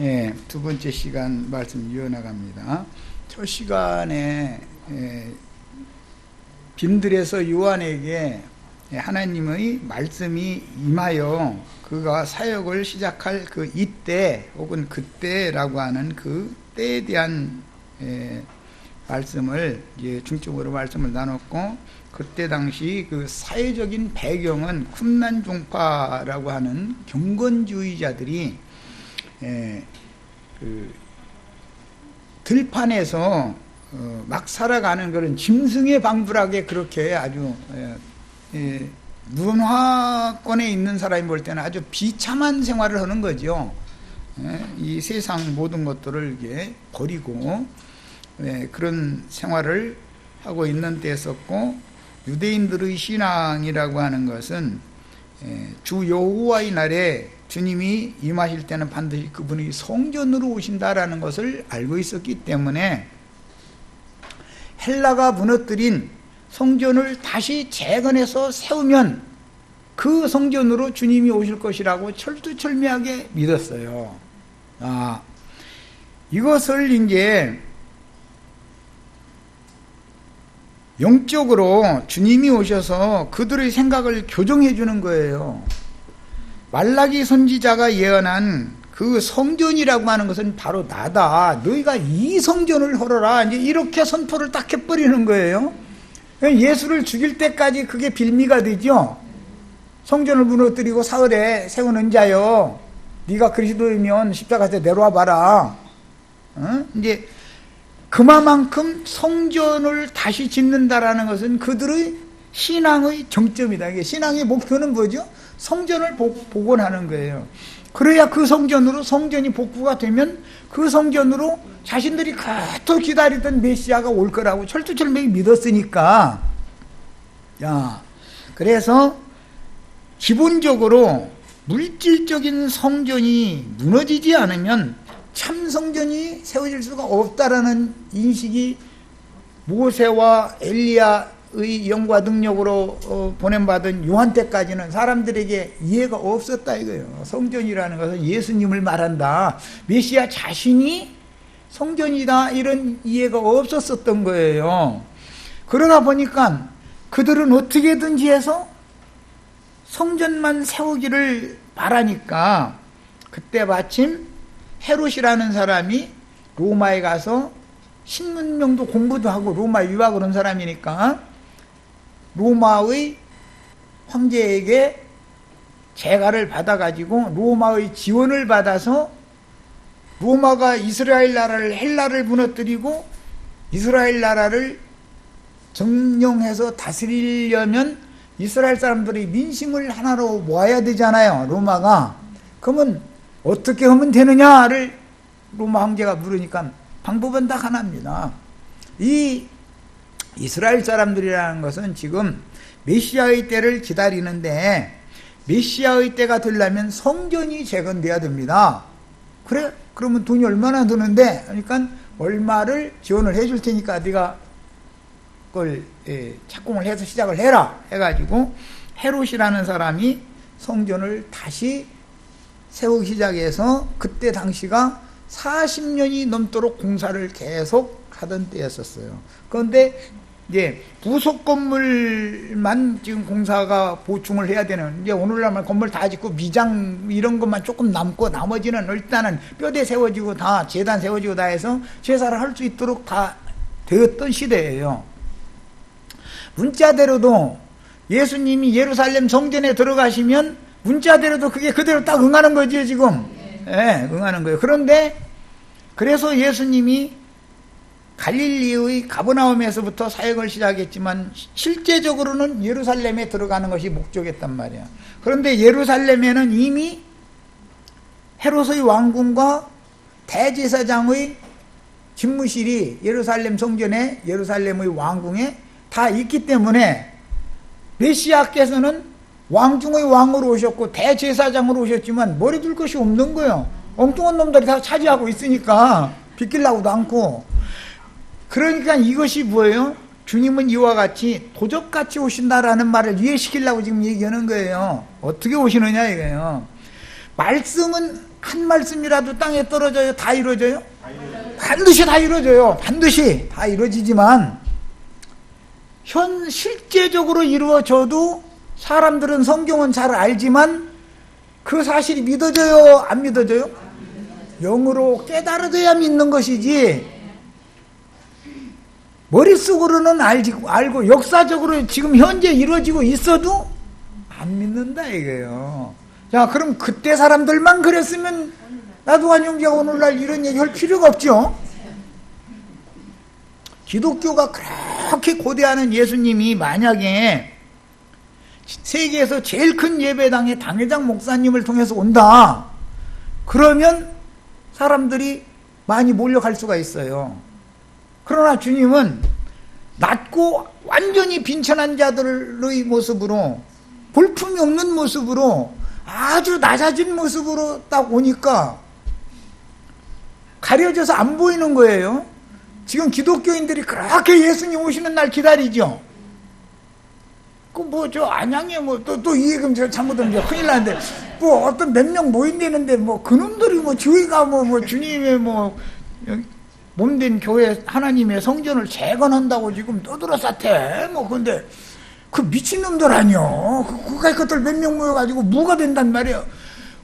예, 두 번째 시간 말씀 이어나갑니다. 첫 시간에 빈들에서 요한에게 하나님의 말씀이 임하여 그가 사역을 시작할 그 이때 혹은 그때라고 하는 그 때에 대한 말씀을 이제 중점으로 말씀을 나눴고, 그때 당시 그 사회적인 배경은 쿰난 종파라고 하는 경건주의자들이 그 들판에서 막 살아가는 그런 짐승의 방불하게 그렇게 아주 문화권에 있는 사람이 볼 때는 아주 비참한 생활을 하는 거죠. 이 세상 모든 것들을 이게 버리고 그런 생활을 하고 있는 때였었고, 유대인들의 신앙이라고 하는 것은 주 여호와의 날에 주님이 임하실 때는 반드시 그분이 성전으로 오신다라는 것을 알고 있었기 때문에 헬라가 무너뜨린 성전을 다시 재건해서 세우면 그 성전으로 주님이 오실 것이라고 철두철미하게 믿었어요. 이것을 이제 영적으로 주님이 오셔서 그들의 생각을 교정해 주는 거예요. 말라기 선지자가 예언한 그 성전이라고 하는 것은 바로 나다. 너희가 이 성전을 헐어라. 이제 이렇게 선포를 딱 해버리는 거예요. 예수를 죽일 때까지 그게 빌미가 되죠. 성전을 무너뜨리고 사흘에 세우는 자여, 네가 그리스도이면 십자가에서 내려와 봐라. 이제 그만큼 성전을 다시 짓는다라는 것은 그들의 신앙의 정점이다. 이게 신앙의 목표는 뭐죠? 성전을 복원하는 거예요. 그래야 그 성전으로, 성전이 복구가 되면 그 성전으로 자신들이 그토록 기다리던 메시아가 올 거라고 철두철미하게 믿었으니까. 그래서 기본적으로 물질적인 성전이 무너지지 않으면 참 성전이 세워질 수가 없다라는 인식이 모세와 엘리야의 영과 능력으로 보냄받은 요한 때까지는 사람들에게 이해가 없었다 이거예요. 성전이라는 것은 예수님을 말한다, 메시아 자신이 성전이다, 이런 이해가 없었던 거예요. 그러다 보니까 그들은 어떻게든지 해서 성전만 세우기를 바라니까, 그때 마침 헤롯이라는 사람이 로마에 가서 신문명도 공부도 하고 로마 유학을 온 사람이니까 로마의 황제에게 재가를 받아가지고 로마의 지원을 받아서 로마가 이스라엘 나라를, 헬라를 무너뜨리고 이스라엘 나라를 정령해서 다스리려면 이스라엘 사람들이 민심을 하나로 모아야 되잖아요, 로마가. 그러면 어떻게 하면 되느냐를 로마 황제가 물으니까 방법은 딱 하나입니다. 이 이스라엘 사람들이라는 것은 지금 메시아의 때를 기다리는데, 메시아의 때가 되려면 성전이 재건돼야 됩니다. 그래? 그러면 돈이 얼마나 드는데? 그러니까 얼마를 지원을 해줄 테니까 네가 그걸 착공을 해서 시작을 해라 해가지고 헤롯이라는 사람이 성전을 다시 세우기 시작해서 그때 당시가 40년이 넘도록 공사를 계속 하던 때였었어요. 그런데 이제 부속 건물만 지금 공사가 보충을 해야 되는, 이제 오늘날 건물 다 짓고 미장 이런 것만 조금 남고 나머지는 일단은 뼈대 세워지고 다 제단 세워지고 다 해서 제사를 할 수 있도록 다 되었던 시대예요. 문자대로도 예수님이 예루살렘 성전에 들어가시면 문자대로도 그게 그대로 딱 응하는 거죠, 지금. 응하는 거예요. 그런데 그래서 예수님이 갈릴리의 가버나움에서부터 사역을 시작했지만 실제적으로는 예루살렘에 들어가는 것이 목적이었단 말이야. 그런데 예루살렘에는 이미 헤롯의 왕궁과 대제사장의 집무실이 예루살렘 성전에, 예루살렘의 왕궁에 다 있기 때문에 메시아께서는 왕중의 왕으로 오셨고 대제사장으로 오셨지만 머리 둘 것이 없는 거예요. 엉뚱한 놈들이 다 차지하고 있으니까 비끼려고도 않고. 그러니까 이것이 뭐예요? 주님은 이와 같이 도적같이 오신다라는 말을 이해시키려고 지금 얘기하는 거예요. 어떻게 오시느냐 이거예요. 말씀은 한 말씀이라도 땅에 떨어져요? 다 이루어져요? 반드시 다 이루어져요. 반드시 다 이루어지지만 실제적으로 이루어져도 사람들은 성경은 잘 알지만 그 사실이 믿어져요? 안 믿어져요? 영으로 깨달아져야 믿는 것이지 머릿속으로는 알고 역사적으로 지금 현재 이루어지고 있어도 안 믿는다 이거예요. 자, 그럼 그때 사람들만 그랬으면 나도한 형제가 오늘날 이런 얘기 할 필요가 없죠. 기독교가 그렇게 고대하는 예수님이 만약에 세계에서 제일 큰 예배당의 당회장 목사님을 통해서 온다 그러면 사람들이 많이 몰려갈 수가 있어요. 그러나 주님은 낮고 완전히 빈천한 자들의 모습으로 볼품이 없는 모습으로 아주 낮아진 모습으로 딱 오니까 가려져서 안 보이는 거예요. 지금 기독교인들이 그렇게 예수님 오시는 날 기다리죠. 저 안양에 또 이 얘기면 제가 잘못하면 큰일 나는데 어떤 몇 명 모인다는데 그놈들이 저희가 주님의 몸된 교회 하나님의 성전을 재건한다고 지금 떠들어쌌대. 근데 그 미친놈들 아니요. 그까이 것들 몇 명 모여가지고 뭐가 된단 말이에요.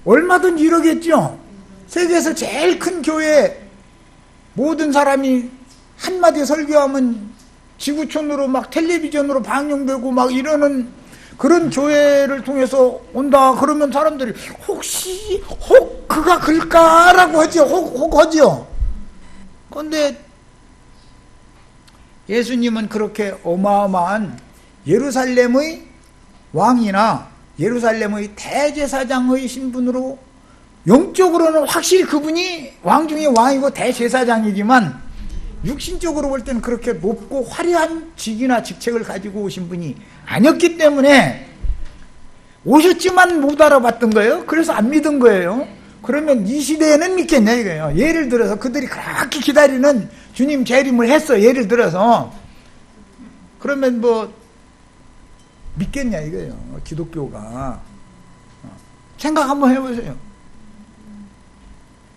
얼마든지 이러겠죠. 세계에서 제일 큰 교회 모든 사람이 한마디 설교하면 지구촌으로 텔레비전으로 방영되고 이러는 그런 교회를 통해서 온다 그러면 사람들이 혹시 그가 글까라고 하죠. 하죠. 그런데 예수님은 그렇게 어마어마한 예루살렘의 왕이나 예루살렘의 대제사장의 신분으로 영적으로는 확실히 그분이 왕 중에 왕이고 대제사장이지만 육신적으로 볼 때는 그렇게 높고 화려한 직이나 직책을 가지고 오신 분이 아니었기 때문에 오셨지만 못 알아봤던 거예요. 그래서 안 믿은 거예요. 그러면 이 시대에는 믿겠냐 이거예요. 예를 들어서 그들이 그렇게 기다리는 주님 재림을 했어. 예를 들어서 그러면 믿겠냐 이거예요. 기독교가. 생각 한번 해보세요.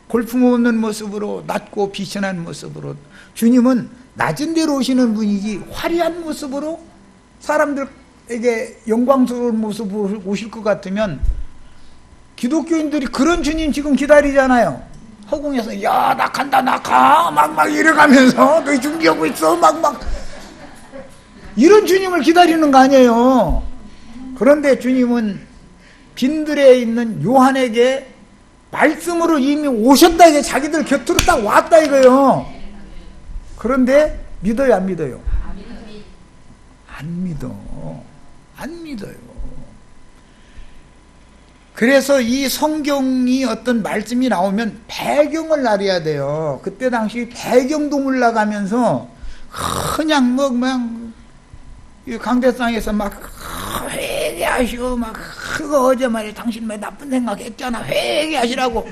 골품없는 모습으로 낮고 비천한 모습으로 주님은 낮은 데로 오시는 분이지 화려한 모습으로 사람들에게 영광스러운 모습으로 오실 것 같으면 기독교인들이 그런 주님 지금 기다리잖아요. 허공에서 야 나 간다 나 가 막 이래가면서 너희 준비하고 있어 막 이런 주님을 기다리는 거 아니에요. 그런데 주님은 빈들에 있는 요한에게 말씀으로 이미 오셨다 이게 자기들 곁으로 딱 왔다 이거예요. 그런데 믿어요 안 믿어요? 안 믿어요. 그래서 이 성경이 어떤 말씀이 나오면 배경을 알아야 돼요. 그때 당시 배경도 몰라가면서 그냥 강대상에서 회개하시고 그거 어제 말이야 당신 나쁜 생각했잖아 회개하시라고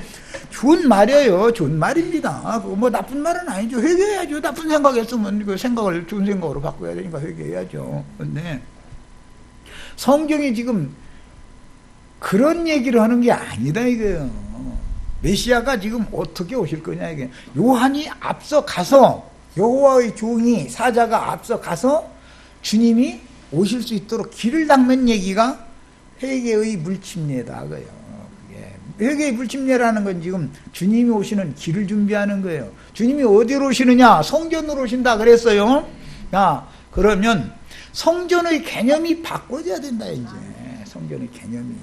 좋은 말이에요. 좋은 말입니다. 그거 나쁜 말은 아니죠. 회개해야죠. 나쁜 생각했으면 그 생각을 좋은 생각으로 바꿔야 되니까 회개해야죠. 그런데 성경이 지금 그런 얘기를 하는 게 아니다 이거예요. 메시아가 지금 어떻게 오실 거냐 이게. 요한이 앞서 가서 여호와의 종이 사자가 앞서 가서 주님이 오실 수 있도록 길을 닦는 얘기가 회개의 물침례다 그거예요. 회개의 물침례라는 건 지금 주님이 오시는 길을 준비하는 거예요. 주님이 어디로 오시느냐? 성전으로 오신다 그랬어요. 그러면 성전의 개념이 바꿔져야 된다 이제. 성전의 개념이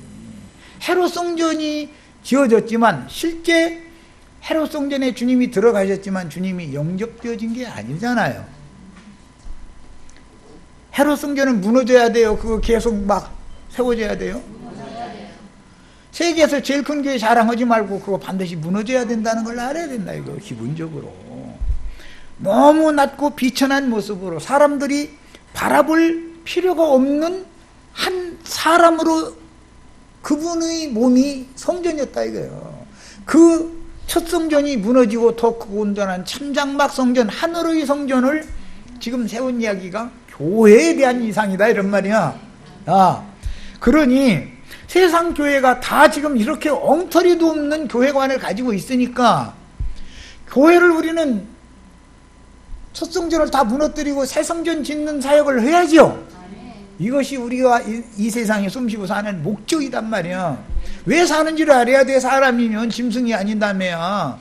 헤롯 성전이 지어졌지만 실제 헤롯 성전에 주님이 들어가셨지만 주님이 영접되어진 게 아니잖아요. 헤롯 성전은 무너져야 돼요? 그거 계속 세워져야 돼요? 세계에서 제일 큰 교회 자랑하지 말고 그거 반드시 무너져야 된다는 걸 알아야 된다 이거 기본적으로. 너무 낮고 비천한 모습으로 사람들이 바라볼 필요가 없는 한 사람으로 그분의 몸이 성전이었다 이거예요. 그 첫 성전이 무너지고 더 크고 온전한 참장막 성전 하늘의 성전을 지금 세운 이야기가 교회에 대한 이상이다 이런 말이야. 그러니 세상 교회가 다 지금 이렇게 엉터리도 없는 교회관을 가지고 있으니까 교회를 우리는 첫 성전을 다 무너뜨리고 새 성전 짓는 사역을 해야죠. 이것이 우리가 이 세상에 숨쉬고 사는 목적이단 말이야. 왜 사는지를 알아야 돼. 사람이면 짐승이 아닌다며야.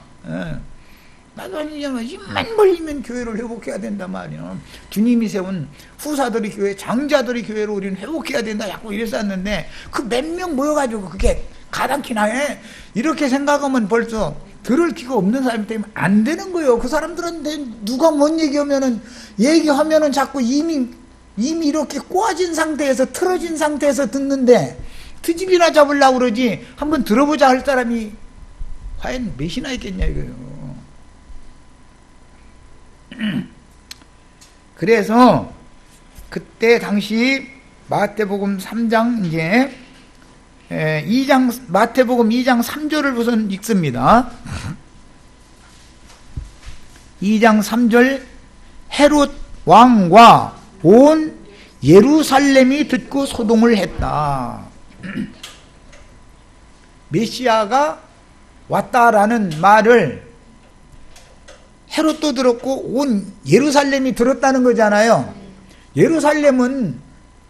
나도 아니잖아. 입만 벌리면 교회를 회복해야 된단 말이야. 주님이 세운 후사들이 교회, 장자들이 교회를 우리는 회복해야 된다. 자꾸 이랬었는데 그 몇 명 모여가지고 그게 가당키나 해. 이렇게 생각하면 벌써 들을 기가 없는 사람 때문에 안 되는 거예요. 그 사람들한테 누가 뭔 얘기하면은 자꾸 이미 이렇게 꼬아진 상태에서 틀어진 상태에서 듣는데 트집이나 잡으려고 그러지 한번 들어보자 할 사람이 과연 몇이나 있겠냐 이거예요. 그래서 그때 당시 마태복음 3장 이제 2장 마태복음 2장 3절을 우선 읽습니다. 2장 3절 헤롯 왕과 온 예루살렘이 듣고 소동을 했다. 메시아가 왔다라는 말을 헤롯도 들었고 온 예루살렘이 들었다는 거잖아요. 예루살렘은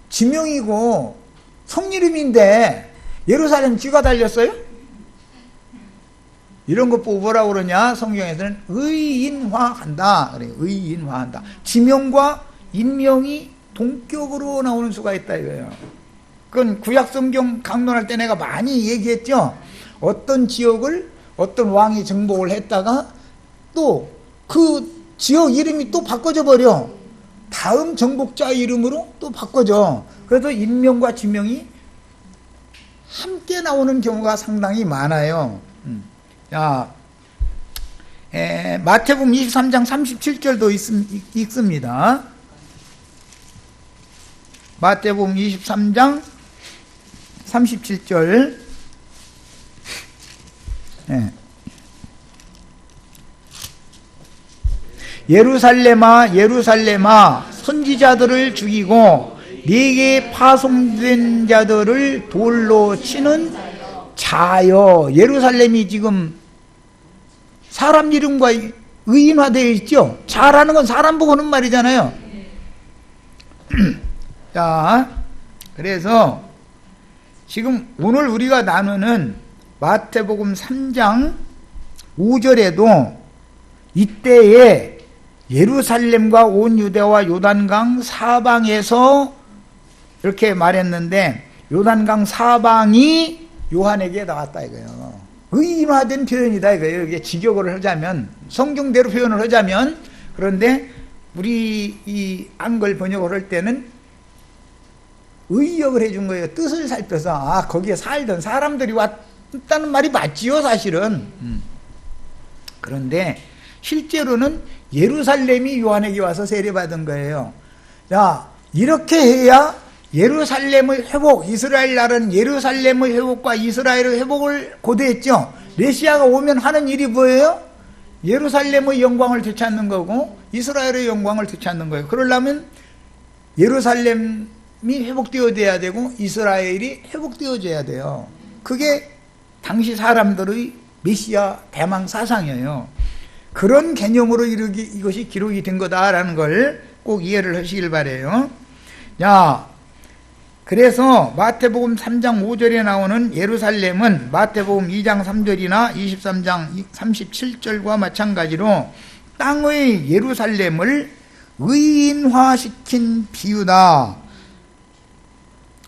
지명이고 성이름인데 예루살렘 쥐가 달렸어요? 이런 거 보고 뭐라고 그러냐? 성경에서는 의인화한다. 그래, 의인화한다. 지명과 인명이 동격으로 나오는 수가 있다 이거예요. 그건 구약 성경 강론할 때 내가 많이 얘기했죠. 어떤 지역을 어떤 왕이 정복을 했다가 또 그 지역 이름이 또 바꿔져 버려. 다음 정복자 이름으로 또 바꿔져. 그래서 인명과 지명이 함께 나오는 경우가 상당히 많아요. 자, 마태복음 23장 37절도 읽습니다. 마태복음 23장 37절. 예루살렘아 예루살렘아 선지자들을 죽이고 네게 파송된 자들을 돌로 치는 자여. 예루살렘이 지금 사람 이름과 의인화되어 있죠. 자라는 건 사람 보고 하는 말이잖아요. 자, 그래서 지금 오늘 우리가 나누는 마태복음 3장 5절에도 이때에 예루살렘과 온 유대와 요단강 사방에서 이렇게 말했는데 요단강 사방이 요한에게 나왔다 이거예요. 의인화된 표현이다 이거예요. 이게 직역을 하자면 성경대로 표현을 하자면. 그런데 우리 이 한글 번역을 할 때는 의역을 해준 거예요. 뜻을 살펴서 거기에 살던 사람들이 왔다는 말이 맞지요 사실은. 그런데 실제로는 예루살렘이 요한에게 와서 세례받은 거예요. 자, 이렇게 해야 예루살렘의 회복, 이스라엘 나라는 예루살렘의 회복과 이스라엘의 회복을 고대했죠. 메시아가 오면 하는 일이 뭐예요? 예루살렘의 영광을 되찾는 거고 이스라엘의 영광을 되찾는 거예요. 그러려면 예루살렘이 회복되어져야 되고 이스라엘이 회복되어져야 돼요. 그게 당시 사람들의 메시아 대망 사상이에요. 그런 개념으로 이것이 기록이 된 거다라는 걸 꼭 이해를 하시길 바래요. 자, 그래서 마태복음 3장 5절에 나오는 예루살렘은 마태복음 2장 3절이나 23장 37절과 마찬가지로 땅의 예루살렘을 의인화시킨 비유다.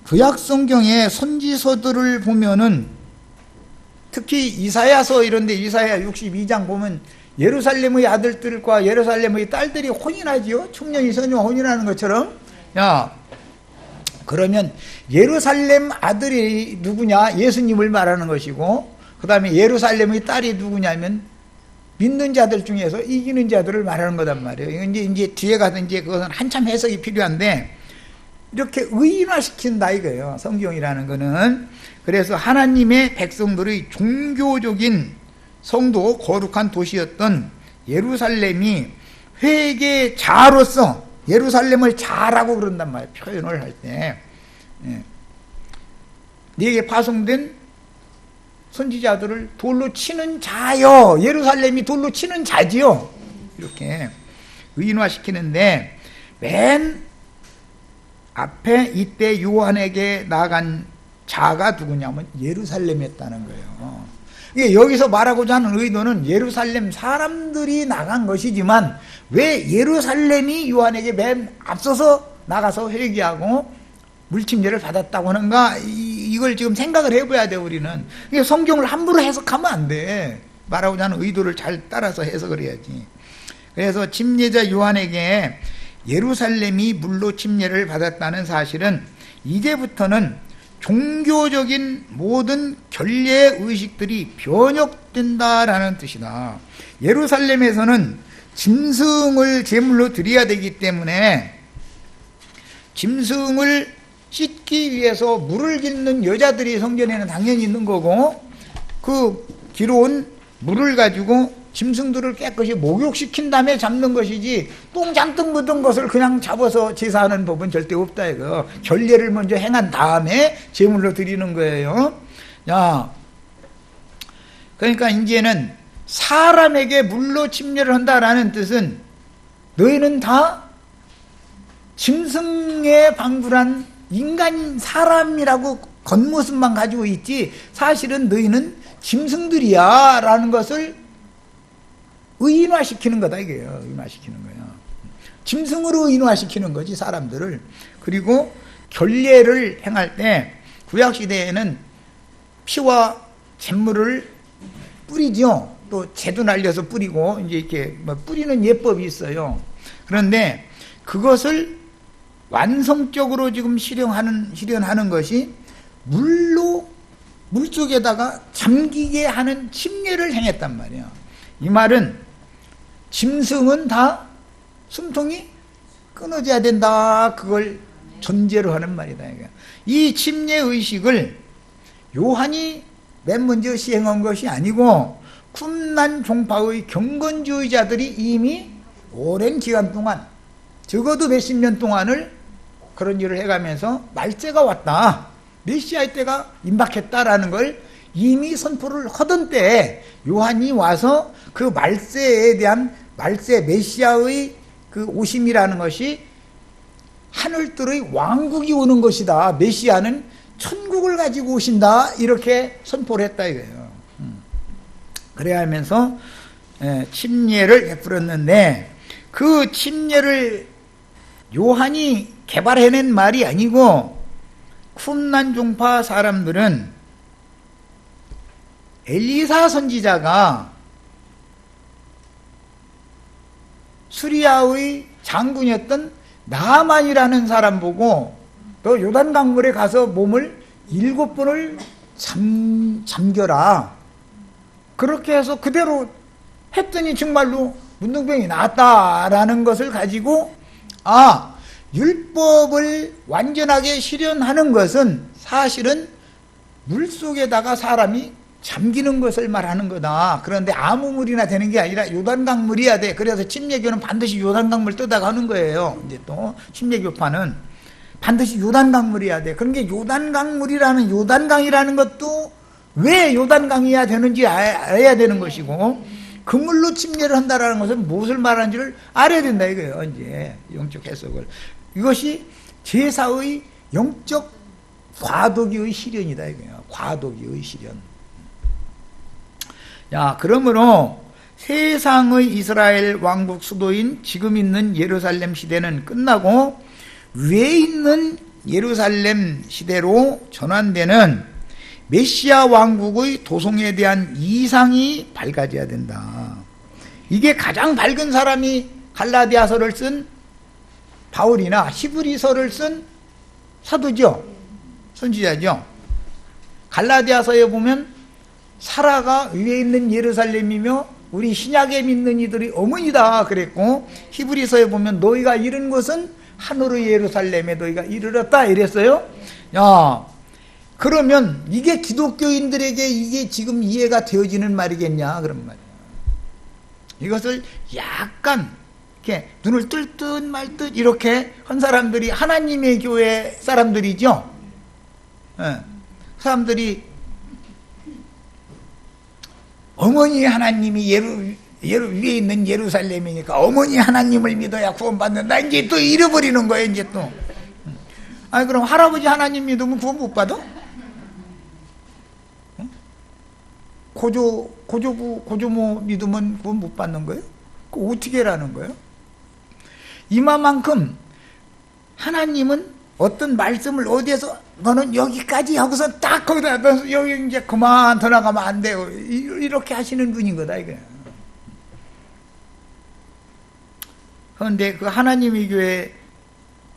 구약 성경의 선지서들을 보면은 특히 이사야서 이런데 이사야 62장 보면 예루살렘의 아들들과 예루살렘의 딸들이 혼인하지요. 청년이 소녀와 혼인하는 것처럼. 야, 그러면 예루살렘 아들이 누구냐? 예수님을 말하는 것이고, 그 다음에 예루살렘의 딸이 누구냐면 믿는 자들 중에서 이기는 자들을 말하는 거단 말이에요. 이제 뒤에 가서 이제 그것은 한참 해석이 필요한데 이렇게 의인화시킨다 이거예요. 성경이라는 거는. 그래서 하나님의 백성들의 종교적인 성도 거룩한 도시였던 예루살렘이 회개자로서 예루살렘을 자라고 그런단 말이에요. 표현을 할 때. 네게 파송된 선지자들을 돌로 치는 자요. 예루살렘이 돌로 치는 자지요. 이렇게 의인화시키는데, 맨 앞에 이때 요한에게 나간 자가 누구냐면 예루살렘이었다는 거예요. 이게 여기서 말하고자 하는 의도는 예루살렘 사람들이 나간 것이지만 왜 예루살렘이 요한에게 맨 앞서서 나가서 회개하고 물침례를 받았다고 하는가, 이걸 지금 생각을 해봐야 돼. 우리는 이게 성경을 함부로 해석하면 안 돼. 말하고자 하는 의도를 잘 따라서 해석을 해야지. 그래서 침례자 요한에게 예루살렘이 물로 침례를 받았다는 사실은 이제부터는 종교적인 모든 결례 의식들이 변혁된다라는 뜻이다. 예루살렘에서는 짐승을 제물로 드려야 되기 때문에 짐승을 씻기 위해서 물을 깃는 여자들이 성전에는 당연히 있는 거고, 그 기로운 물을 가지고 짐승들을 깨끗이 목욕시킨 다음에 잡는 것이지, 똥 잔뜩 묻은 것을 그냥 잡아서 제사하는 법은 절대 없다 이거. 결례를 먼저 행한 다음에 제물로 드리는 거예요. 자, 그러니까 이제는 사람에게 물로 침례를 한다라는 뜻은 너희는 다 짐승에 방불한 인간 사람이라고 겉모습만 가지고 있지 사실은 너희는 짐승들이야 라는 것을 의인화시키는 거다 이게요. 의인화시키는 거야. 짐승으로 의인화시키는 거지 사람들을. 그리고 결례를 행할 때 구약시대에는 피와 잿물을 뿌리죠. 또 재도 날려서 뿌리고 이제 이렇게 뿌리는 예법이 있어요. 그런데 그것을 완성적으로 지금 실현하는 것이 물 속에다가 잠기게 하는 침례를 행했단 말이야. 이 말은 짐승은 다 숨통이 끊어져야 된다. 그걸 전제로 하는 말이다. 이 침례 의식을 요한이 맨 먼저 시행한 것이 아니고 쿰난 종파의 경건주의자들이 이미 오랜 기간 동안, 적어도 몇십 년 동안을 그런 일을 해가면서 말세가 왔다, 메시아의 때가 임박했다라는 걸 이미 선포를 하던 때에 요한이 와서 그 말세에 대한 말세 메시아의 그 오심이라는 것이 하늘들의 왕국이 오는 것이다, 메시아는 천국을 가지고 오신다, 이렇게 선포를 했다 이거예요. 그래야 하면서 침례를 베풀었는데, 그 침례를 요한이 개발해낸 말이 아니고 쿰난 종파 사람들은 엘리사 선지자가 수리아의 장군이었던 나만이라는 사람 보고 너 요단강물에 가서 몸을 7번을 잠겨라, 그렇게 해서 그대로 했더니 정말로 문둥병이 나았다라는 것을 가지고, 율법을 완전하게 실현하는 것은 사실은 물속에다가 사람이 잠기는 것을 말하는 거다. 그런데 아무 물이나 되는 게 아니라 요단강물이어야 돼. 그래서 침례교는 반드시 요단강물 뜨다가 하는 거예요. 이제 또 침례교파는 반드시 요단강물이어야 돼. 그런 게 요단강물이라는, 요단강이라는 것도 왜 요단강이어야 되는지 알아야 되는 것이고, 그 물로 침례를 한다라는 것은 무엇을 말하는지를 알아야 된다 이거예요. 이제 영적 해석을. 이것이 제사의 영적 과도기의 실현이다 이거예요. 과도기의 실현. 자, 그러므로 세상의 이스라엘 왕국 수도인 지금 있는 예루살렘 시대는 끝나고 위에 있는 예루살렘 시대로 전환되는 메시아 왕국의 도성에 대한 이상이 밝아져야 된다. 이게 가장 밝은 사람이 갈라디아서를 쓴 바울이나 히브리서를 쓴 사도죠. 선지자죠. 갈라디아서에 보면 사라가 위에 있는 예루살렘이며 우리 신약에 믿는 이들이 어머니다 그랬고, 히브리서에 보면 너희가 이른 것은 하늘의 예루살렘에 너희가 이르렀다 이랬어요. 야, 그러면 이게 기독교인들에게 이게 지금 이해가 되어지는 말이겠냐 그런 말이에요. 이것을 약간 이렇게 눈을 뜰 듯 말 듯 이렇게 한 사람들이 하나님의 교회 사람들이죠. 사람들이 어머니 하나님이 위에 있는 예루살렘이니까 어머니 하나님을 믿어야 구원받는다. 이제 또 잃어버리는 거예요, 이제 또. 아니, 그럼 할아버지 하나님 믿으면 구원 못 받아? 고조부, 고조모 믿으면 구원 못 받는 거예요? 그거 어떻게 라는 거예요? 이마만큼 하나님은 어떤 말씀을 어디에서 너는 여기까지 하고서 딱 거기다 너 여기 이제 그만 더 나가면 안 돼요. 이렇게 하시는 분인 거다, 이거야. 그런데 그 하나님의 교회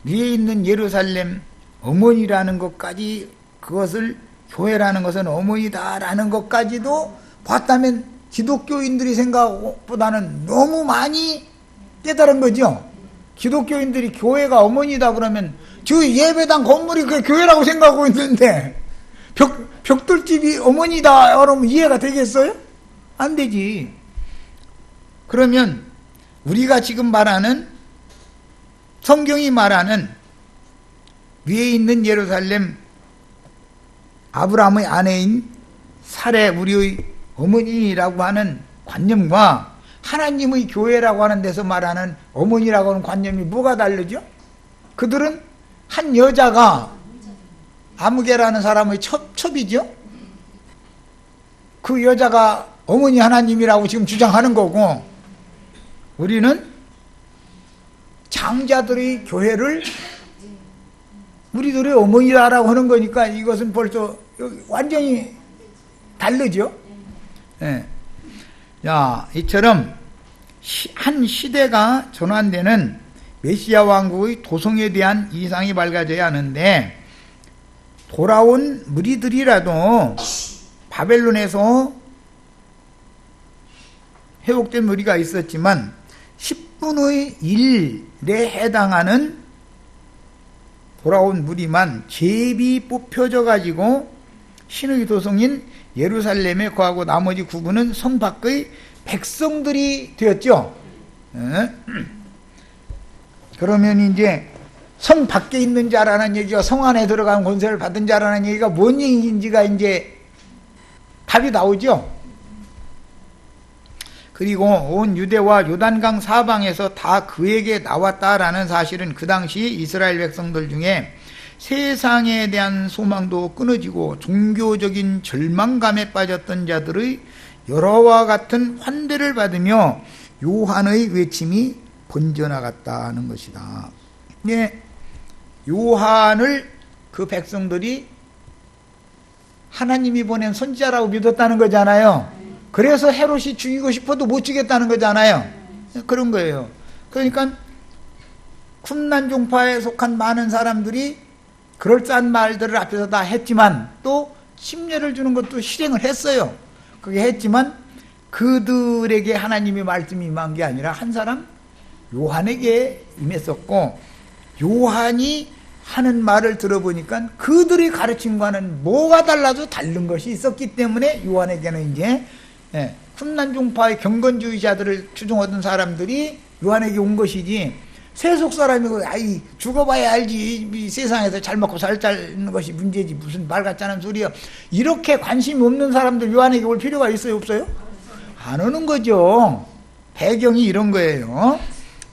위에 있는 예루살렘 어머니라는 것까지, 그것을 교회라는 것은 어머니다라는 것까지도 봤다면 기독교인들이 생각보다는 너무 많이 깨달은 거죠. 기독교인들이 교회가 어머니다 그러면 저 예배당 건물이 그 교회라고 생각하고 있는데 벽돌집이 어머니다 그러면 이해가 되겠어요? 안 되지. 그러면 우리가 지금 말하는, 성경이 말하는 위에 있는 예루살렘 아브라함의 아내인 사레, 우리의 어머니라고 하는 관념과 하나님의 교회라고 하는 데서 말하는 어머니라고 하는 관념이 뭐가 다르죠? 그들은 한 여자가 아무개라는 사람의 첩이죠? 그 여자가 어머니 하나님이라고 지금 주장하는 거고, 우리는 장자들의 교회를 우리들의 어머니라고 하는 거니까 이것은 벌써 완전히 다르죠? 예. 야, 이처럼 한 시대가 전환되는 메시아 왕국의 도성에 대한 이상이 밝아져야 하는데, 돌아온 무리들이라도 바벨론에서 회복된 무리가 있었지만 10분의 1에 해당하는 돌아온 무리만 제비 뽑혀져 가지고 신의 도성인 예루살렘에 거하고 나머지 9분은 성 밖의 백성들이 되었죠. 그러면 이제 성 밖에 있는 자라는 얘기가 성 안에 들어간 권세를 받은 자라는 얘기가 뭔 얘기인지가 이제 답이 나오죠. 그리고 온 유대와 요단강 사방에서 다 그에게 나왔다라는 사실은 그 당시 이스라엘 백성들 중에 세상에 대한 소망도 끊어지고 종교적인 절망감에 빠졌던 자들의 여러와 같은 환대를 받으며 요한의 외침이 번져나갔다는 것이다. 예, 요한을 그 백성들이 하나님이 보낸 선지자라고 믿었다는 거잖아요. 그래서 헤롯이 죽이고 싶어도 못 죽였다는 거잖아요. 그런 거예요. 그러니까 쿰난 종파에 속한 많은 사람들이 그럴싸한 말들을 앞에서 다 했지만 또 심려를 주는 것도 실행을 했어요. 그게 했지만 그들에게 하나님의 말씀이 임한 게 아니라 한 사람 요한에게 임했었고, 요한이 하는 말을 들어보니까 그들이 가르친 거는 뭐가 달라도 다른 것이 있었기 때문에 요한에게는 이제 쿰난 종파의 경건주의자들을 추종하던 사람들이 요한에게 온 것이지, 세속 사람이고 아이 죽어봐야 알지 이 세상에서 잘 먹고 살 자는 것이 문제지 무슨 말 같지 않은 소리야, 이렇게 관심이 없는 사람들 요한에게 올 필요가 있어요, 없어요? 안 오는 거죠. 배경이 이런 거예요.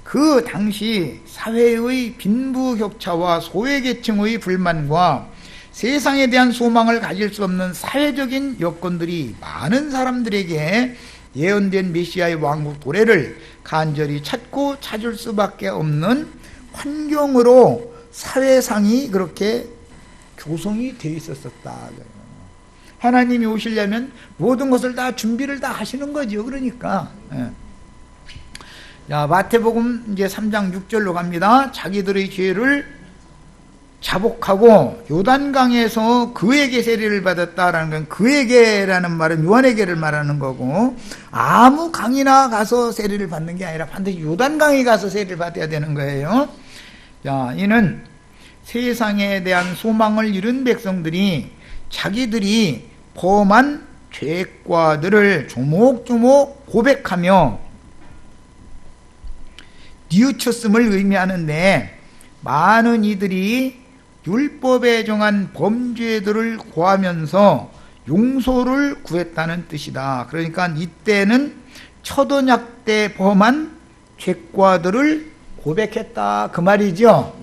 그 당시 사회의 빈부격차와 소외계층의 불만과 세상에 대한 소망을 가질 수 없는 사회적인 여건들이 많은 사람들에게 예언된 메시아의 왕국 도래를 간절히 찾고 찾을 수밖에 없는 환경으로 사회상이 그렇게 조성이 되어 있었다. 하나님이 오시려면 모든 것을 다 준비를 다 하시는 거죠. 그러니까. 자, 마태복음 이제 3장 6절로 갑니다. 자기들의 죄를 자복하고 요단강에서 그에게 세례를 받았다라는 건, 그에게라는 말은 요한에게를 말하는 거고, 아무 강이나 가서 세례를 받는 게 아니라 반드시 요단강에 가서 세례를 받아야 되는 거예요. 자, 이는 세상에 대한 소망을 잃은 백성들이 자기들이 범한 죄과들을 조목조목 고백하며 뉘우쳤음을 의미하는데, 많은 이들이 율법에 정한 범죄들을 고하면서 용서를 구했다는 뜻이다. 그러니까 이때는 첫 언약 때 범한 죄과들을 고백했다 그 말이죠.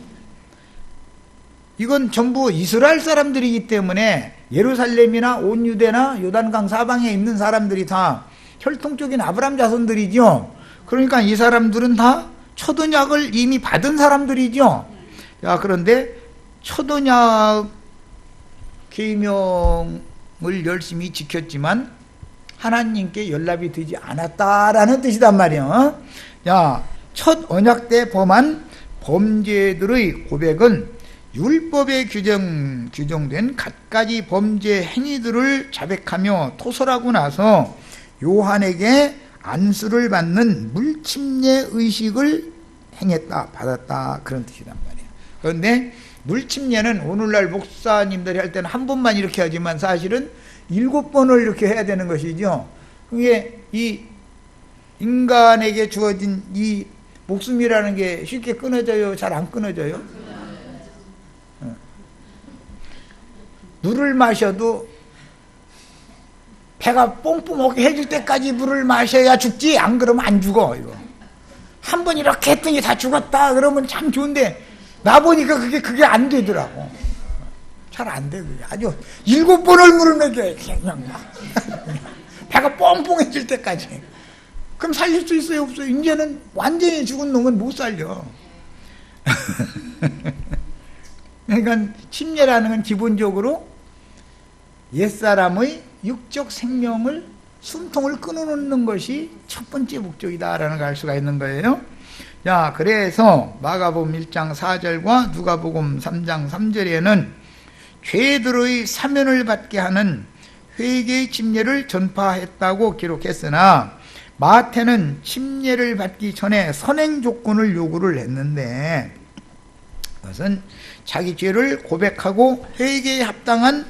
이건 전부 이스라엘 사람들이기 때문에 예루살렘이나 온 유대나 요단강 사방에 있는 사람들이 다 혈통적인 아브람 자손들이죠. 그러니까 이 사람들은 다 첫 언약을 이미 받은 사람들이죠. 자, 그런데 첫 언약 계명을 열심히 지켰지만 하나님께 연락이 되지 않았다라는 뜻이단 말이에요. 야, 첫 언약 때 범한 범죄들의 고백은 율법에 규정된 갖가지 범죄 행위들을 자백하며 토설하고 나서 요한에게 안수를 받는 물침례 의식을 행했다, 받았다 그런 뜻이란 말이에요. 그런데 물침례는 오늘날 목사님들이 할 때는 한 번만 이렇게 하지만 사실은 7번을 이렇게 해야 되는 것이죠. 그게 이 인간에게 주어진 이 목숨이라는 게 쉽게 끊어져요? 잘 안 끊어져요? 물을 마셔도 배가 뽕뽕하게 해줄 때까지 물을 마셔야 죽지, 안 그러면 안 죽어. 이거 한 번 이렇게 했더니 다 죽었다 그러면 참 좋은데 나 보니까 그게 안 되더라고. 잘 안 돼. 그게 아주 7번을 물을 먹여 그냥 막 배가 뽕뽕해질 때까지. 그럼 살릴 수 있어요, 없어요? 이제는 완전히 죽은 놈은 못 살려. 그러니까 침례라는 건 기본적으로 옛사람의 육적 생명을 숨통을 끊어놓는 것이 첫 번째 목적이다라는 걸 알 수가 있는 거예요. 자, 그래서 마가복음 1장 4절과 누가복음 3장 3절에는 죄들의 사면을 받게 하는 회개의 침례를 전파했다고 기록했으나 마태는 침례를 받기 전에 선행 조건을 요구를 했는데 그것은 자기 죄를 고백하고 회개에 합당한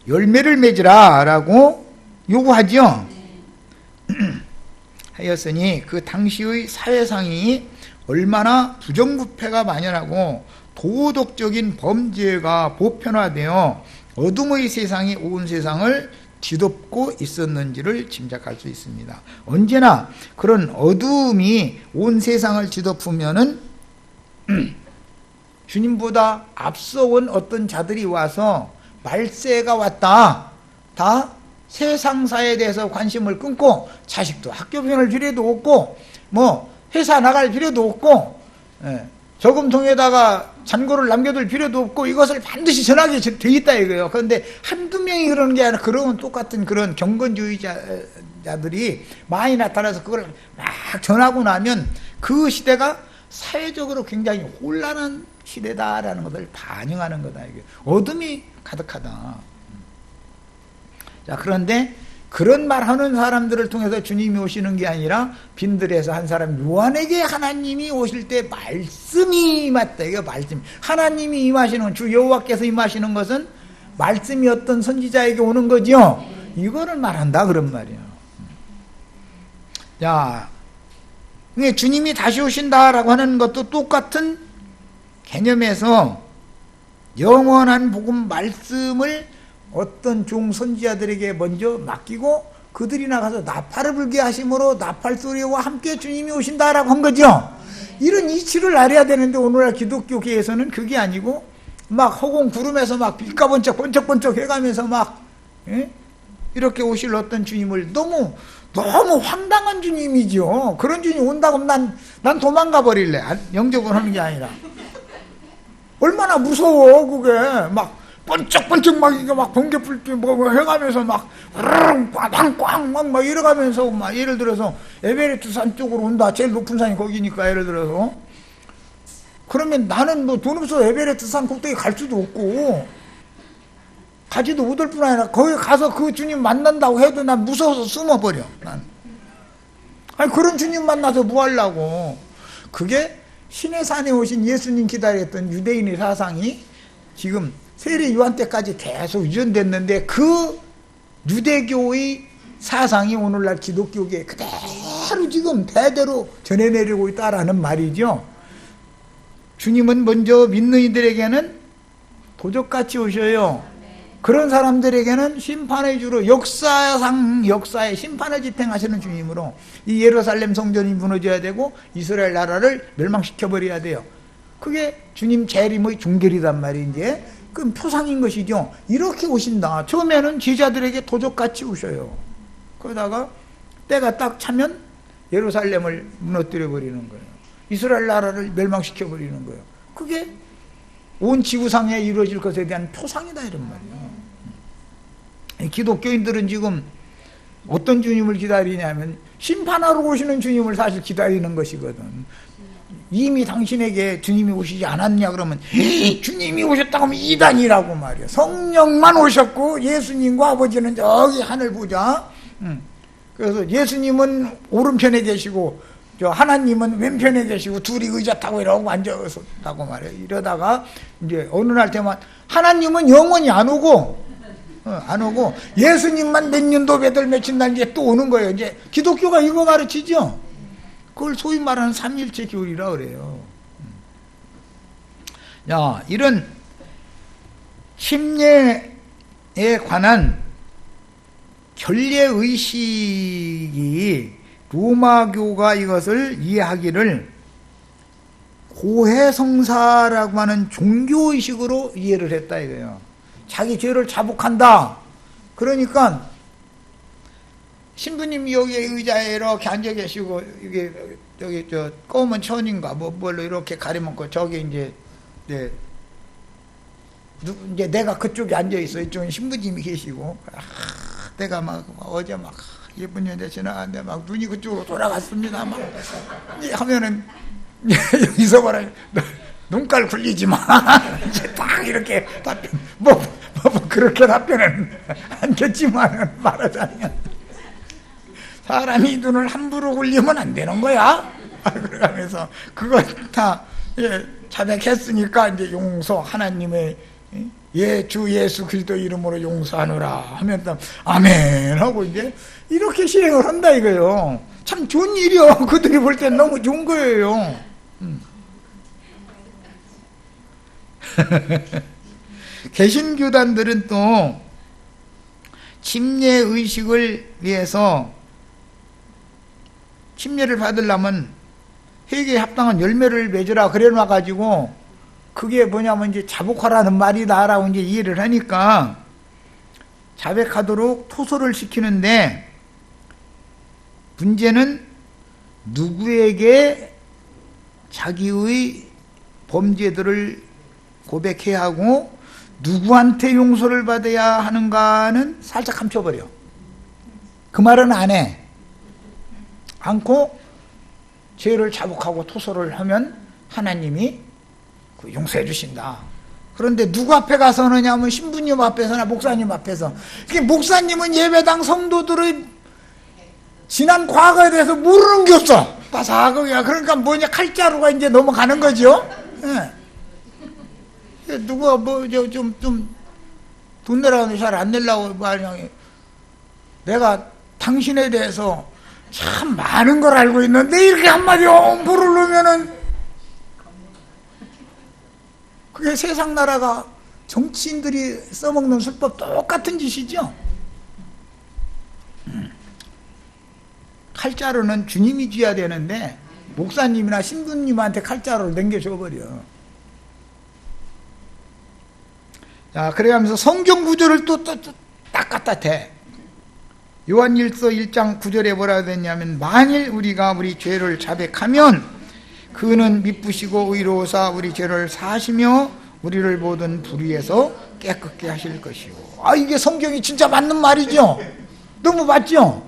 열매를 맺으라 라고 요구하죠. 하였으니 그 당시의 사회상이 얼마나 부정부패가 만연하고 도덕적인 범죄가 보편화되어 어둠의 세상이 온 세상을 뒤덮고 있었는지를 짐작할 수 있습니다. 언제나 그런 어둠이 온 세상을 뒤덮으면은 주님보다 앞서온 어떤 자들이 와서 말세가 왔다. 다 세상사에 대해서 관심을 끊고 자식도 학교 보낼 필요도 없고 뭐 회사 나갈 필요도 없고 저금통에다가 잔고를 남겨둘 필요도 없고 이것을 반드시 전하게 돼 있다 이거예요. 그런데 한두 명이 그러는 게 아니라 그런 똑같은 그런 경건주의자들이 많이 나타나서 그걸 막 전하고 나면 그 시대가 사회적으로 굉장히 혼란한 시대다라는 것을 반영하는 거다. 이게 어둠이 가득하다. 자, 그런데 그런 말 하는 사람들을 통해서 주님이 오시는 게 아니라 빈들에서 한 사람 요한에게 하나님이 오실 때 말씀이 임했다. 이거 말씀. 하나님이 임하시는 건 주 여호와께서 임하시는 것은 말씀이 어떤 선지자에게 오는 거죠. 이거를 말한다 그런 말이에요. 자, 주님이 다시 오신다라고 하는 것도 똑같은 개념에서 영원한 복음 말씀을 어떤 종 선지자들에게 먼저 맡기고 그들이 나가서 나팔을 불게 하심으로 나팔 소리와 함께 주님이 오신다라고 한 거죠. 이런 이치를 알아야 되는데 오늘날 기독교계에서는 그게 아니고 막 허공 구름에서 막 빛과 번쩍번쩍 해가면서 막 이렇게 오실 어떤 주님을 너무 황당한 주님이죠. 그런 주님 온다고 난 도망가 버릴래. 영접을 하는 게 아니라. 얼마나 무서워 그게. 막 번쩍번쩍 막 이게 막 번개불빛 뭐 해가면서 막 꽝꽝꽝 막 이래가면서 막 예를 들어서 에베레스트 산 쪽으로 온다. 제일 높은 산이 거기니까 예를 들어서. 그러면 나는 뭐 돈 없어서 에베레스트 산 꼭대기 갈 수도 없고 가지도 못할 뿐 아니라 거기 가서 그 주님 만난다고 해도 난 무서워서 숨어버려. 난. 아니 그런 주님 만나서 뭐 하려고. 그게 신의 산에 오신 예수님 기다렸던 유대인의 사상이 지금 세례 요한 때까지 계속 유전됐는데 그 유대교의 사상이 오늘날 기독교계에 그대로 지금 대대로 전해내리고 있다라는 말이죠. 주님은 먼저 믿는 이들에게는 도적같이 오셔요. 그런 사람들에게는 심판의 주로 역사의 심판을 지탱하시는 주님으로 이 예루살렘 성전이 무너져야 되고 이스라엘 나라를 멸망시켜버려야 돼요. 그게 주님 재림의 종결이란 말이 이제 그 표상인 것이죠. 이렇게 오신다. 처음에는 제자들에게 도적같이 오셔요. 그러다가 때가 딱 차면 예루살렘을 무너뜨려 버리는 거예요. 이스라엘 나라를 멸망시켜 버리는 거예요. 그게 온 지구상에 이루어질 것에 대한 표상이다 이런 말이에요. 기독교인들은 지금 어떤 주님을 기다리냐면 심판하러 오시는 주님을 사실 기다리는 것이거든. 이미 당신에게 주님이 오시지 않았냐 그러면 주님이 오셨다고 하면 이단이라고 말이야. 성령만 오셨고 예수님과 아버지는 저기 하늘 보자. 그래서 예수님은 오른편에 계시고 저 하나님은 왼편에 계시고 둘이 의자 타고 이러고 앉아있었다고 말이야. 이러다가 이제 어느 날 때만 하나님은 영원히 안 오고 예수님만 몇 년도 몇월 며칠 날 이제 또 오는 거예요. 이제 기독교가 이거 가르치죠. 그걸 소위 말하는 삼일체 교리라 그래요. 야, 이런 심례에 관한 결례의식이 로마교가 이것을 이해하기를 고해성사라고 하는 종교의식으로 이해를 했다 이거예요. 자기 죄를 자복한다. 그러니까 신부님이 여기 의자에 이렇게 앉아 계시고 이게 저기 저 검은 천인가 뭘로 이렇게 가려먹고 저기 이제 내가 그쪽에 앉아 있어. 이쪽에 신부님이 계시고 내가 막 어제 막 예쁜 여자 지나갔는데 막 눈이 그쪽으로 돌아갔습니다. 막 하면은 여기서 말하면 눈깔 굴리지 마. 이제 딱 이렇게 답변 뭐 그렇게 답변은 안겠지만 말하자면 사람이 눈을 함부로 굴리면 안 되는 거야. 그러면서 그거 다 자백했으니까 이제 용서 하나님의 주 예수 그리스도 이름으로 용서하노라 하면 또 아멘 하고 이제 이렇게 시행을 한다 이거예요. 참 좋은 일이요. 그들이 볼 땐 너무 좋은 거예요. 개신교단들은 또 침례의식을 위해서 침례를 받으려면 회개에 합당한 열매를 맺으라 그래 놔가지고 그게 뭐냐면 이제 자복하라는 말이다라고 이제 이해를 하니까 자백하도록 토설을 시키는데 문제는 누구에게 자기의 범죄들을 고백해야 하고 누구한테 용서를 받아야 하는가는 살짝 감춰버려. 그 말은 안 해. 않고 죄를 자복하고 토설을 하면 하나님이 용서해 주신다. 그런데 누구 앞에 가서 하느냐면 신부님 앞에서나 목사님 앞에서. 목사님은 예배당 성도들의 지난 과거에 대해서 모르는 게 없어. 빠삭하게. 그러니까 뭐냐 칼자루가 이제 넘어가는 거죠. 예. 누가 뭐 좀 돈 내라고 잘 안 내려고 말이야. 내가 당신에 대해서 참 많은 걸 알고 있는데 이렇게 한마디 엄포를 놓으면은 그게 세상 나라가 정치인들이 써먹는 술법 똑같은 짓이죠. 칼자루는 주님이 쥐어야 되는데 목사님이나 신부님한테 칼자루를 넘겨줘버려. 자, 그래가면서 성경 구절을 또 딱 갖다 대. 요한일서 1장 9절에 뭐라 됐냐면 만일 우리가 우리 죄를 자백하면 그는 미쁘시고 의로우사 우리 죄를 사하시며 우리를 모든 불의에서 깨끗게 하실 것이고. 이게 성경이 진짜 맞는 말이죠. 너무 맞죠.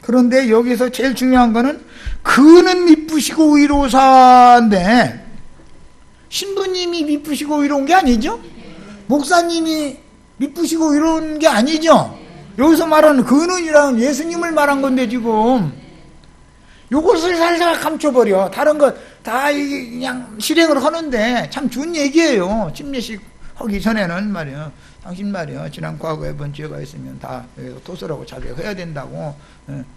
그런데 여기서 제일 중요한 거는 그는 미쁘시고 의로우사인데 신부님이 미쁘시고 의로운 게 아니죠. 목사님이 미쁘시고 의로운 게 아니죠. 여기서 말하는 그는이라는 예수님을 말한 건데 지금 요것을 살살 감춰버려. 다른 것 다 그냥 실행을 하는데 참 좋은 얘기예요. 침례식 하기 전에는 말이야. 당신 말이야. 지난 과거에 본 죄가 있으면 다 토설하고 자백해야 된다고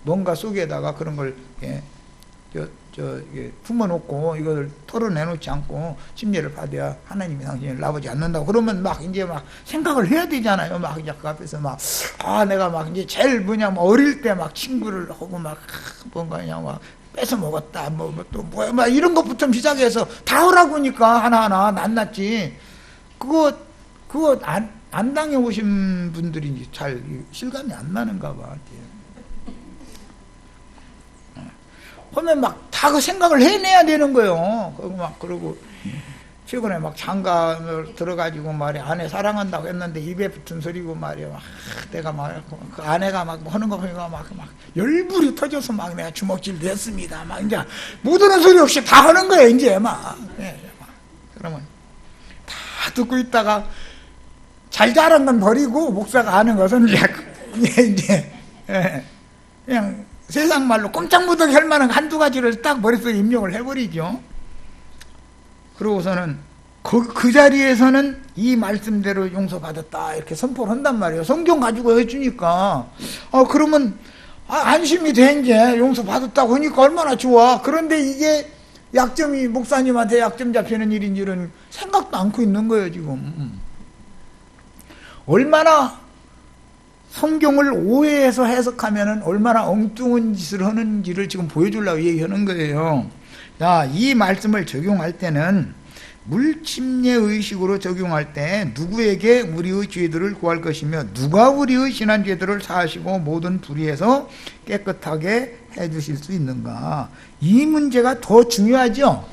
뭔가 속에다가 그런 걸 이게 품어놓고 이걸 털어내놓지 않고 침례를 받아야 하나님이 당신을 나보지 않는다고 그러면 막 이제 막 생각을 해야 되잖아요. 막 이제 그 앞에서 막 내가 막 이제 제일 어릴 때 막 친구를 하고 막 뭔가 그냥 막 뺏어 먹었다 또 뭐야 막 이런 것부터 시작해서 다 하라고 하니까 하나하나 낱낱이 그거 안 당해오신 분들이 이제 잘 실감이 안 나는가 봐. 그러면 막 다 그 생각을 해내야 되는 거예요. 그러고 최근에 막 장가를 들어가지고 말이야 아내 사랑한다고 했는데 입에 붙은 소리고 말이야 내가 막 그 아내가 막 하는 거 보니까 막 열불이 터져서 막 내가 주먹질 냈습니다. 막 이제 못 하는 소리 없이 다 하는 거예요. 이제 막 그러면 다 듣고 있다가 잘 자란 건 버리고 목사가 하는 것은 이제 그냥 세상 말로 꼼짝 못하게 할 만한 한두 가지를 딱 머릿속에 입력을 해버리죠. 그러고서는 그 자리에서는 이 말씀대로 용서받았다 이렇게 선포를 한단 말이에요. 성경 가지고 해주니까 그러면 안심이 돼. 이제 용서받았다고 하니까 얼마나 좋아. 그런데 이게 약점이 목사님한테 약점 잡히는 일인 줄은 생각도 않고 있는 거예요 지금. 얼마나 성경을 오해해서 해석하면은 얼마나 엉뚱한 짓을 하는지를 지금 보여주려고 얘기하는 거예요. 자, 이 말씀을 적용할 때는 물침례 의식으로 적용할 때 누구에게 우리의 죄들을 구할 것이며 누가 우리의 지난 죄들을 사하시고 모든 불의에서 깨끗하게 해주실 수 있는가. 이 문제가 더 중요하죠.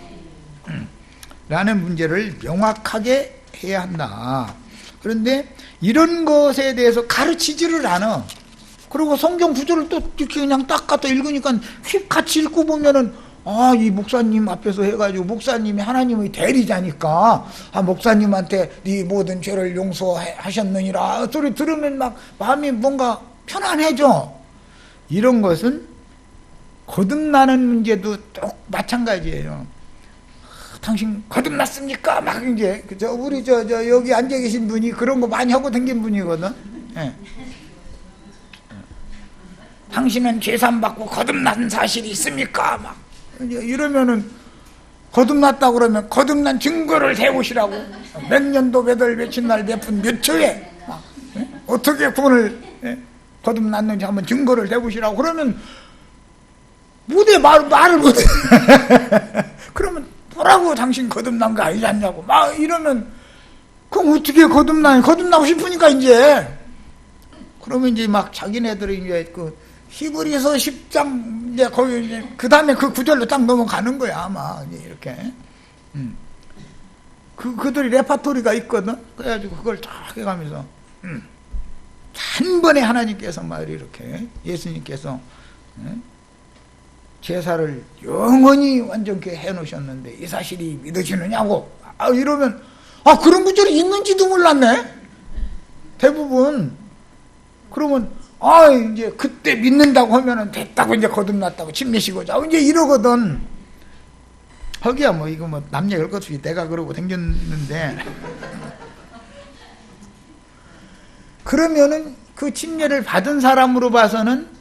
라는 문제를 명확하게 해야 한다. 그런데 이런 것에 대해서 가르치지를 않아. 그리고 성경 구절을 또 이렇게 그냥 딱 갖다 읽으니까 같이 읽고 보면은 이 목사님 앞에서 해가지고 목사님이 하나님의 대리자니까 목사님한테 네 모든 죄를 용서하셨느니라 소리 들으면 막 마음이 뭔가 편안해져. 이런 것은 거듭나는 문제도 또 마찬가지예요. 당신 거듭났습니까? 막 이제 우리 여기 앉아 계신 분이 그런 거 많이 하고 댕긴 분이거든. 당신은 죄산 받고 거듭난 사실이 있습니까? 막 이러면은 거듭났다 그러면 거듭난 증거를 세우시라고 몇 년도 몇 월 며칠 날 몇 분 몇 초에 어떻게 구원을 거듭났는지 한번 증거를 세우시라고 그러면 무대 말을 못해. 그러면 뭐라고 당신 거듭난 거 아니지 않냐고 막 이러면 그럼 어떻게 거듭나고 싶으니까 이제 그러면 이제 막 자기네들이 이제 그 히브리서 10장 이제 거기 이제 그 다음에 그 구절로 딱 넘어가는 거야 아마 이제 이렇게 그들이 레파토리가 있거든. 그래가지고 그걸 딱 해가면서 한 번에 하나님께서 말 이렇게 예수님께서 제사를 영원히 완전케 해놓으셨는데 이 사실이 믿으시느냐고 이러면 그런 구절이 있는지도 몰랐네 대부분. 그러면 이제 그때 믿는다고 하면은 됐다고 이제 거듭났다고 침례시고자 이제 이러거든. 허기야 뭐 이거 뭐 남 얘기할 것 없이 내가 그러고 댕겼는데 그러면은 그 침례를 받은 사람으로 봐서는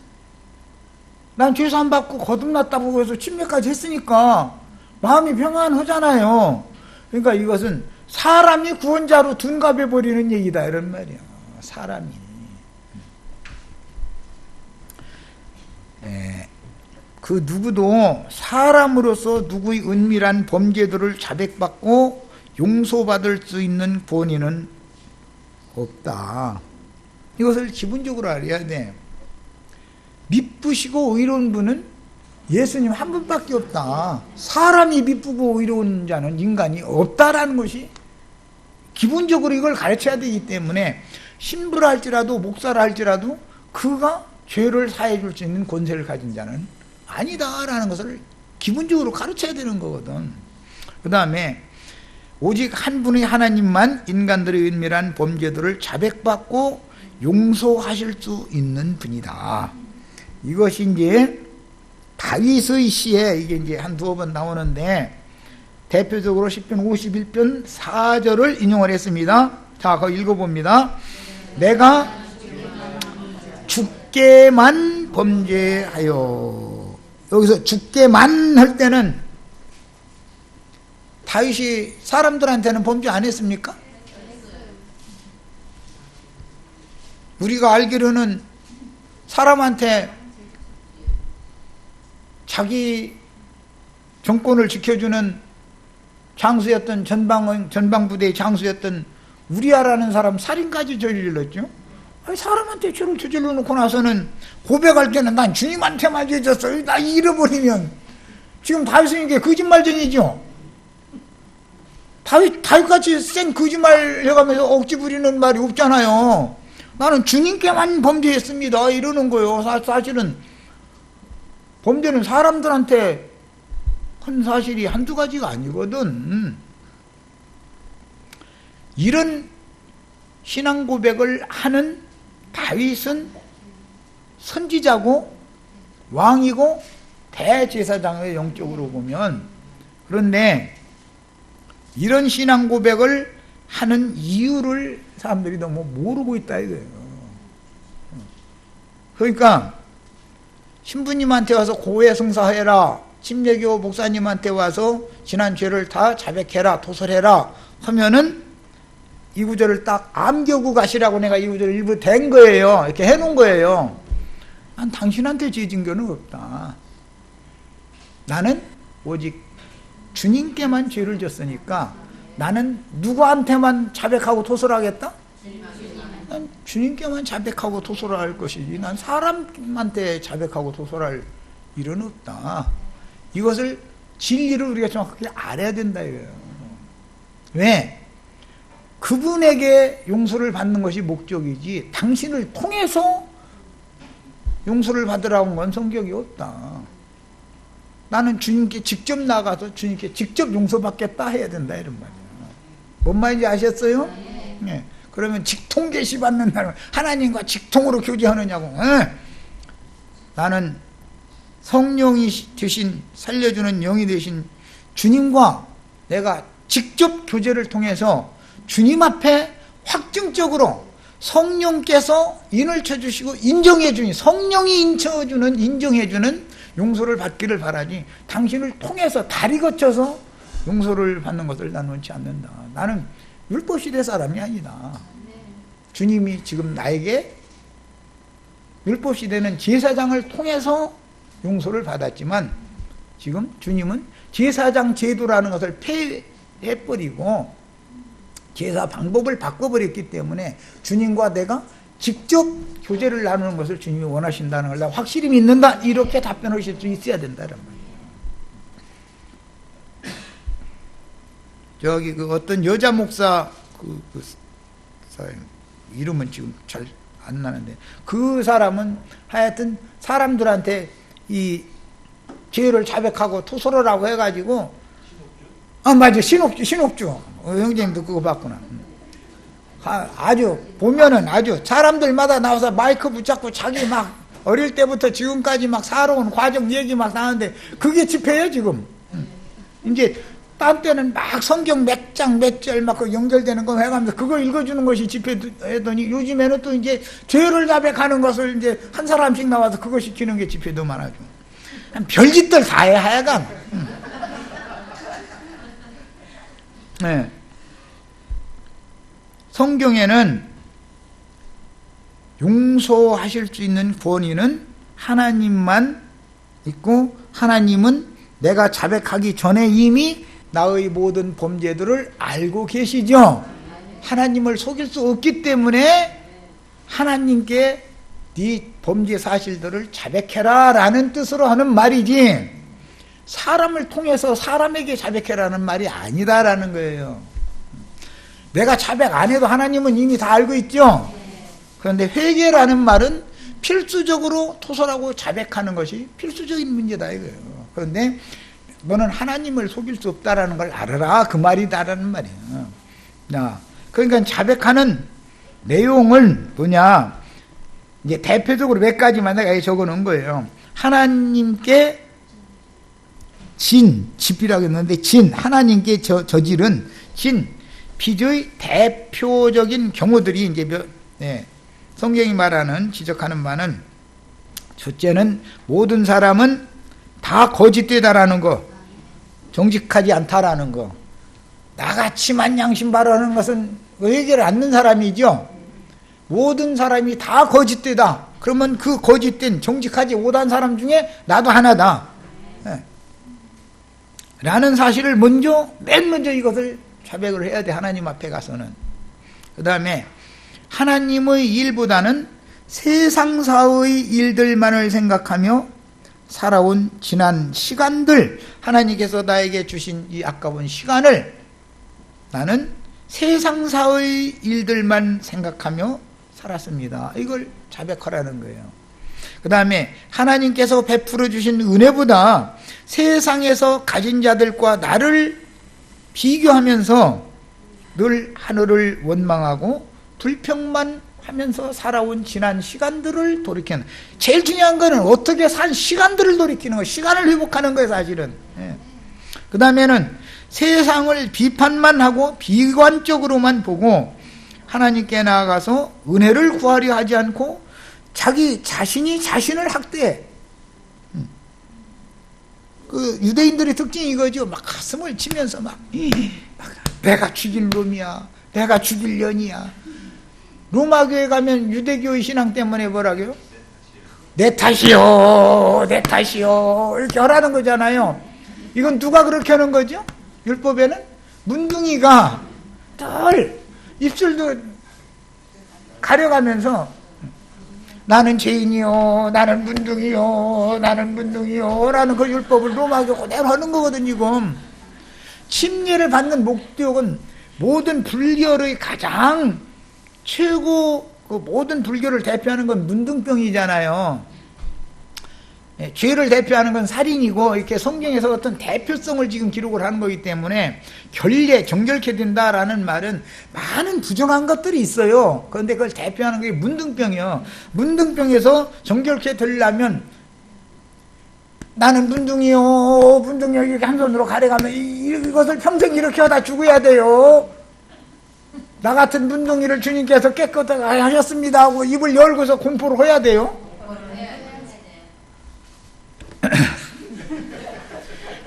난 죄산 받고 거듭났다고 해서 침례까지 했으니까 마음이 평안하잖아요. 그러니까 이것은 사람이 구원자로 둔갑해 버리는 얘기다 이런 말이야. 사람이 그 누구도 사람으로서 누구의 은밀한 범죄들을 자백받고 용서받을 수 있는 권위는 없다. 이것을 기본적으로 알아야 돼. 미쁘시고 의로운 분은 예수님 한 분밖에 없다. 사람이 미쁘고 의로운 자는 인간이 없다라는 것이 기본적으로 이걸 가르쳐야 되기 때문에 신부라 할지라도 목사라 할지라도 그가 죄를 사해 줄 수 있는 권세를 가진 자는 아니다라는 것을 기본적으로 가르쳐야 되는 거거든. 그 다음에 오직 한 분의 하나님만 인간들의 은밀한 범죄들을 자백받고 용서하실 수 있는 분이다. 이것이 이제 다윗의 시에 이게 이제 한 두어 번 나오는데 대표적으로 10편 51편 4절을 인용을 했습니다. 자, 그거 읽어봅니다. 내가 주께만 범죄하여. 여기서 죽게만 할 때는 다윗이 사람들한테는 범죄 안 했습니까? 우리가 알기로는 사람한테 자기 정권을 지켜주는 장수였던 전방부대의 장수였던 우리아라는 사람 살인까지 저질렀죠. 아니, 사람한테 죄를 저질러 놓고 나서는 고백할 때는 난 주님한테만 죄졌어. 나 잃어버리면 지금 다윗은 이게 거짓말쟁이죠. 다윗같이 센 거짓말 해가면서 억지 부리는 말이 없잖아요. 나는 주님께만 범죄했습니다 이러는 거예요. 사실은 범죄는 사람들한테 한 사실이 한두 가지가 아니거든. 이런 신앙 고백을 하는 다윗은 선지자고 왕이고 대제사장의 영적으로 보면. 그런데 이런 신앙 고백을 하는 이유를 사람들이 너무 모르고 있다 이거예요. 그러니까 신부님한테 와서 고해성사해라, 침례교 목사님한테 와서 지난 죄를 다 자백해라, 토설해라 하면은 이 구절을 딱 암겨고 가시라고 내가 이 구절을 일부 댄 거예요. 이렇게 해놓은 거예요. 난 당신한테 죄 증거는 없다. 나는 오직 주님께만 죄를 졌으니까 나는 누구한테만 자백하고 토설하겠다? 난 주님께만 자백하고 토설할 것이지 난 사람한테 자백하고 토설할 일은 없다. 이것을 진리를 우리가 정확하게 알아야 된다 이거예요. 왜? 그분에게 용서를 받는 것이 목적이지 당신을 통해서 용서를 받으라고 건 성격이 없다. 나는 주님께 직접 나가서 주님께 직접 용서받겠다 해야 된다 이런 말이에요. 뭔 말인지 아셨어요? 네. 그러면 직통 계시 받는 날 하나님과 직통으로 교제하느냐고. 네. 나는 성령이 되신 살려주는 영이 되신 주님과 내가 직접 교제를 통해서 주님 앞에 확증적으로 성령께서 인을 쳐주시고 인정해주니 성령이 인정해주는 용서를 받기를 바라지 당신을 통해서 다리 거쳐서 용서를 받는 것을 나는 원치 않는다. 나는 율법시대 사람이 아니다. 주님이 지금 나에게 율법시대는 제사장을 통해서 용서를 받았지만 지금 주님은 제사장 제도라는 것을 폐해버리고 제사 방법을 바꿔버렸기 때문에 주님과 내가 직접 교제를 나누는 것을 주님이 원하신다는 걸 내가 확실히 믿는다. 이렇게 답변하실 수 있어야 된다는 말이에요. 저기 그 어떤 여자 목사 사람 이름은 지금 잘 안 나는데 그 사람은 하여튼 사람들한테 이 죄를 자백하고 토설하라고 해가지고 맞아 신옥주 형제님도 그거 봤구나. 아주 보면은 아주 사람들마다 나와서 마이크 붙잡고 자기 막 어릴 때부터 지금까지 막 살아온 과정 얘기 막 나오는데 그게 집회예요 지금. 이제 딴 때는 막 성경 몇 장 몇 절 막 연결되는 거 해가면서 그거 읽어주는 것이 집회더니 요즘에는 또 이제 죄를 자백하는 것을 이제 한 사람씩 나와서 그거 시키는 게 집회도 많아져. 별짓들 다 해 하여간. 네. 성경에는 용서하실 수 있는 권위는 하나님만 있고 하나님은 내가 자백하기 전에 이미 나의 모든 범죄들을 알고 계시죠. 하나님을 속일 수 없기 때문에 하나님께 네 범죄 사실들을 자백해라 라는 뜻으로 하는 말이지 사람을 통해서 사람에게 자백해라는 말이 아니다라는 거예요. 내가 자백 안 해도 하나님은 이미 다 알고 있죠. 그런데 회개라는 말은 필수적으로 토설하고 자백하는 것이 필수적인 문제다 이거예요. 그런데 너는 하나님을 속일 수 없다라는 걸 알아라 그 말이다라는 말이에요. 그러니까 자백하는 내용은 뭐냐? 이제 대표적으로 몇 가지만 내가 적어 놓은 거예요. 하나님께 집이라고 했는데 하나님께 저지른 피조의 대표적인 경우들이 이제 성경이 말하는 지적하는 바는 첫째는 모든 사람은 다 거짓되다라는 거, 정직하지 않다라는 거. 나같이만 양심 바라는 것은 회개를 않는 사람이죠. 모든 사람이 다 거짓되다. 그러면 그 거짓된 정직하지 못한 사람 중에 나도 하나다. 라는 사실을 맨 먼저 이것을 자백을 해야 돼. 하나님 앞에 가서는. 그 다음에 하나님의 일보다는 세상사의 일들만을 생각하며 살아온 지난 시간들, 하나님께서 나에게 주신 이 아까운 시간을 나는 세상사의 일들만 생각하며 살았습니다. 이걸 자백하라는 거예요. 그 다음에 하나님께서 베풀어 주신 은혜보다 세상에서 가진 자들과 나를 비교하면서 늘 하늘을 원망하고 불평만 하면서 살아온 지난 시간들을 돌이키는, 제일 중요한 거는 어떻게 산 시간들을 돌이키는 거예요. 시간을 회복하는 거예요, 사실은. 그 다음에는 세상을 비판만 하고 비관적으로만 보고 하나님께 나아가서 은혜를 구하려 하지 않고 자기 자신이 자신을 학대해. 그 유대인들의 특징이 이거죠. 막 가슴을 치면서 막 내가 죽일 놈이야, 내가 죽일 년이야. 로마교회 가면 유대교의 신앙 때문에 뭐라고요? 내 탓이요, 내 탓이요, 이렇게 하라는 거잖아요. 이건 누가 그렇게 하는 거죠? 율법에는 문둥이가 늘 입술도 가려가면서 나는 죄인이요, 나는 문둥이요, 나는 문둥이요 라는 그 율법을 로마교회 그대로 하는 거거든. 지금 침례를 받는 목적은 모든 불교의 가장 최고, 그 모든 불교를 대표하는 건 문둥병이잖아요. 죄를 대표하는 건 살인이고, 이렇게 성경에서 어떤 대표성을 지금 기록을 하는 거기 때문에 결례, 정결케 된다라는 말은 많은 부정한 것들이 있어요. 그런데 그걸 대표하는 게 문둥병이에요. 문둥병에서 정결케 되려면 나는 문둥이요, 문둥이요, 이렇게 한 손으로 가려가면 이것을 평생 이렇게 하다 죽어야 돼요. 나 같은 문둥이를 주님께서 깨끗하게 하셨습니다 하고 입을 열고서 공포를 해야 돼요.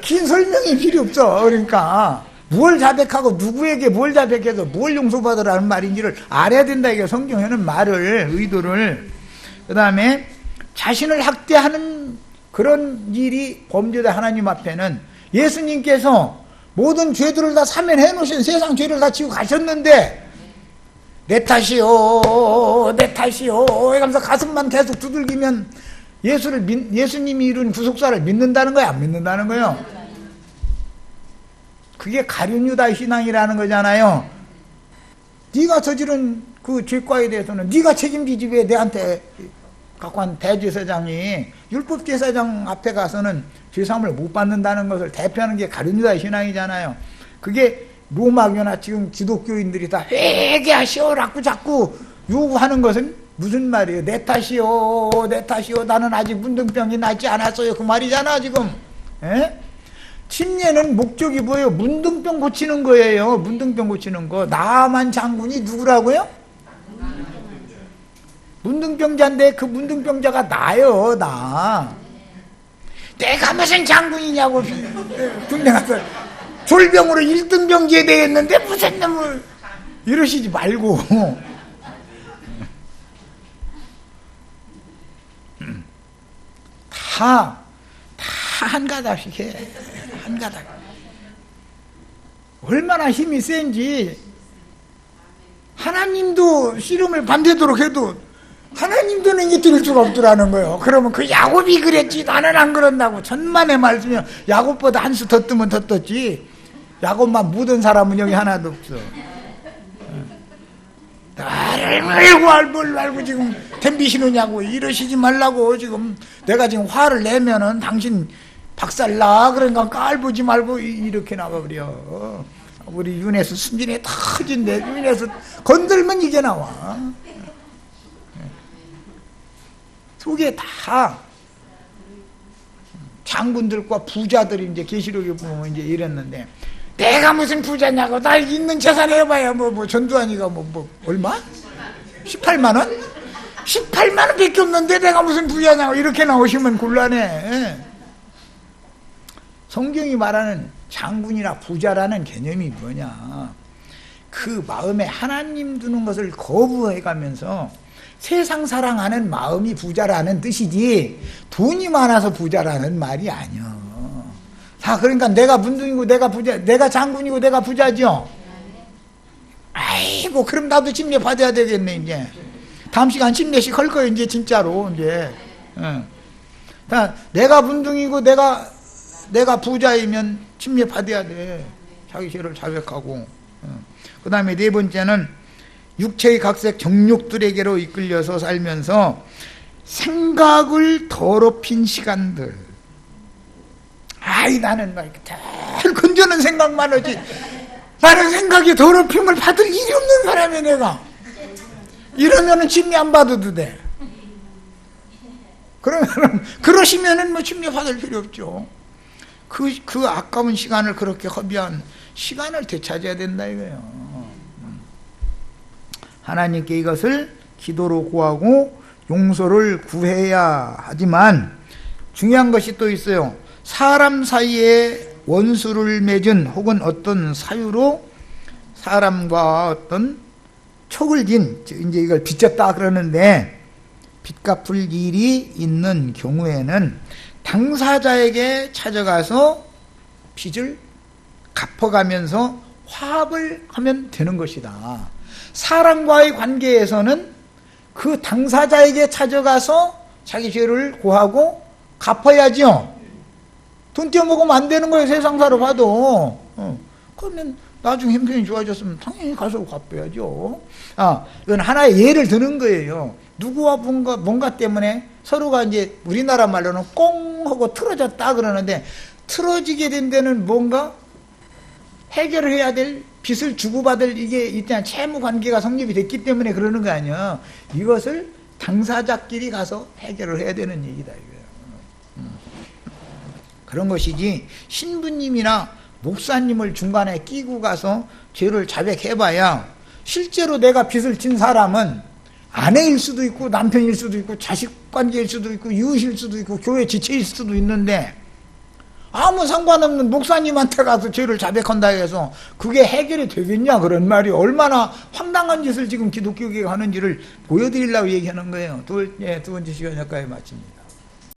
긴 설명이 필요 없어. 그러니까 뭘 자백하고 누구에게 뭘 자백해서 뭘 용서받으라는 말인지를 알아야 된다. 이게 성경에는 말을, 의도를. 그 다음에 자신을 학대하는 그런 일이 범죄자 하나님 앞에는 예수님께서 모든 죄들을 다 사면해 놓으신, 세상 죄를 다 지고 가셨는데 내 탓이요, 내 탓이요 이러면서 가슴만 계속 두들기면 예수님이 이룬 구속사를 믿는다는 거야, 안 믿는다는 거예요? 그게 가룟유다 신앙이라는 거잖아요. 네가 저지른 그 죄과에 대해서는 네가 책임지지 왜 내한테 갖고 한 대제사장이 율법제사장 앞에 가서는 죄사함을 못 받는다는 것을 대표하는 게 가룟유다 신앙이잖아요. 그게 로마교나 지금 기독교인들이 다 회개하시오라고 자꾸 요구하는 것은 무슨 말이에요? 내 탓이요, 내 탓이요, 나는 아직 문둥병이 낫지 않았어요, 그 말이잖아 지금. 에? 침례는 목적이 뭐예요? 문둥병 고치는 거예요. 문둥병 고치는 거. 나만 장군이 누구라고요? 문둥병자인데 그 문둥병자가 나요, 나. 내가 무슨 장군이냐고 군대 가서 졸병으로 1등병 제대했는데 무슨 놈을 이러시지 말고. 다 한 가닥씩 해. 한 가닥. 얼마나 힘이 센지. 하나님도 씨름을 밤새도록 해도 하나님도 넘겨뜨릴 수가 없더라는 거예요. 그러면 그 야곱이 그랬지 나는 안 그런다고. 천만의 말씀이요. 야곱보다 한 수 더 뜨면 더 떴지. 야곱만 묻은 사람은 여기 하나도 없어. 나를 뭘 알고 지금 덤비시느냐고. 이러시지 말라고. 지금 내가 지금 화를 내면은 당신 박살나. 그러니까 깔보지 말고 이렇게 나가버려. 우리 윤에서 순진에 터진데 윤에서 건들면 이게 나와. 속에 다 장군들과 부자들이 이제 계시록에 보면 이제 이랬는데, 내가 무슨 부자냐고. 나 있는 재산 해봐야 뭐 전두환이가 뭐 얼마? 18만 원? 18만 원 밖에 없는데 내가 무슨 부자냐고. 이렇게 나오시면 곤란해. 성경이 말하는 장군이나 부자라는 개념이 뭐냐? 그 마음에 하나님 두는 것을 거부해가면서 세상 사랑하는 마음이 부자라는 뜻이지 돈이 많아서 부자라는 말이 아니야. 다 그러니까 내가 문둥이고 내가 부자, 내가 장군이고 내가 부자죠. 아이고 그럼 나도 침례 받아야 되겠네 이제. 다음 시간 침례식 할 거예요 이제 진짜로 이제. 다 내가 문둥이고 내가 부자이면 침례 받아야 돼. 자기 죄를 자백하고. 그 다음에 네 번째는 육체의 각색 정욕들에게로 이끌려서 살면서 생각을 더럽힌 시간들. 아이 나는 막 늘 건져는 생각만 하지 나는 생각이 더럽힘을 받을 일이 없는 사람이야 내가. 이러면은 침례 안 받아도 돼. 그러시면은 뭐 침례 받을 필요 없죠. 그 아까운 시간을 그렇게 허비한 시간을 되찾아야 된다 이거예요. 하나님께 이것을 기도로 구하고 용서를 구해야 하지만 중요한 것이 또 있어요. 사람 사이에 원수를 맺은 혹은 어떤 사유로 사람과 어떤 촉을 진, 이제 이걸 빚졌다 그러는데 빚 갚을 일이 있는 경우에는 당사자에게 찾아가서 빚을 갚아가면서 화합을 하면 되는 것이다. 사람과의 관계에서는 그 당사자에게 찾아가서 자기 죄를 고하고 갚아야죠. 돈 떼어먹으면 안 되는 거예요. 세상사로 봐도. 그러면 나중에 형편이 좋아졌으면 당연히 가서 갚아야죠. 이건 하나의 예를 드는 거예요. 누구와 뭔가 때문에 서로가 이제 우리나라 말로는 꽁 하고 틀어졌다 그러는데 틀어지게 된 데는 뭔가 해결을 해야 될 빚을 주고받을 이게 일단 채무 관계가 성립이 됐기 때문에 그러는 거 아니야. 이것을 당사자끼리 가서 해결을 해야 되는 얘기다 이거예요. 그런 것이지 신부님이나 목사님을 중간에 끼고 가서 죄를 자백해봐야 실제로 내가 빚을 진 사람은 아내일 수도 있고 남편일 수도 있고 자식 관계일 수도 있고 이웃일 수도 있고 교회 지체일 수도 있는데 아무 상관없는 목사님한테 가서 죄를 자백한다 해서 그게 해결이 되겠냐 그런 말이 얼마나 황당한 짓을 지금 기독교계가 하는지를 보여드리려고 얘기하는 거예요. 두 번째 시간 여기까지 마칩니다.